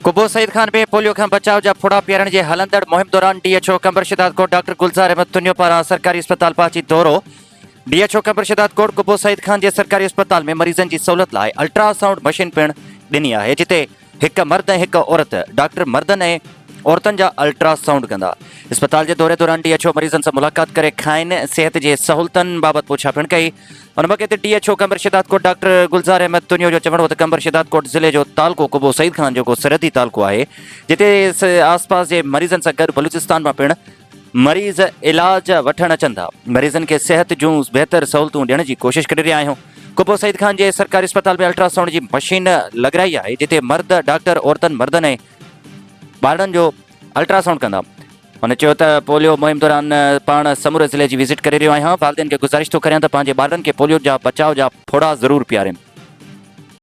कुबो सईद खान में पोलियो खां बचाव जा फोड़ा पीआरण जे हलंदड़ मुहिम दौरान डीएचओ कंवर शिदात कोट डॉक्टर गुलजार अहमद तुनियो पारां सरकारी अस्पताल पहुंची दौरो। डीएचओ कंवर शिदात कोट कुबो सईद खान जे सरकारी अस्पताल में मरीजन की सहूलत लाइ अल्ट्रासाउंड मशीन पिण ॾिनी आहे, जिते हिक मर्द ऐं हिक औरत डॉक्टर मर्दन ऐं औरतन जा अल्ट्रासाउंड कंदा। अस्पताल के दौरे दौरान डीएचओ मरीजन से मुलाकात करे खाइन सेहत के सहूलतन बाबत पुछा पिण कई। उन मौके ते डीएचओ कंवर शिदात कोट डॉक्टर गुलजार अहमद तुनियो जो चवण हो त कंवर शिदात कोट ज़िले जो तालको कुबो सईद खान जो सरहदी तालको है, जिते आसपास के मरीजन से गॾु बलूचिस्तान में पिण मरीज इलाज वठण अचन था। मरीजन के सेहत जूं बेहतर सहूलतूं ॾियण की कोशिश करे रहिया आहियूं। कुबो सईद खान जे सरकारी अस्पताल में अल्ट्रासाउंड की मशीन लॻाई है, जिते मर्द डॉक्टर औरतन मर्दन ऐं ॿारनि जो अल्ट्रासाउंड कंदा। उन चयो त पोलियो मुहिम दौरान पाण समूरे ज़िले की विज़िट करे रहियो आहियां। वालिदैन खे गुज़ारिश थो करियां त पंहिंजे ॿारनि खे पोलियो जा बचाव जा फोड़ा ज़रूर पीआरनि।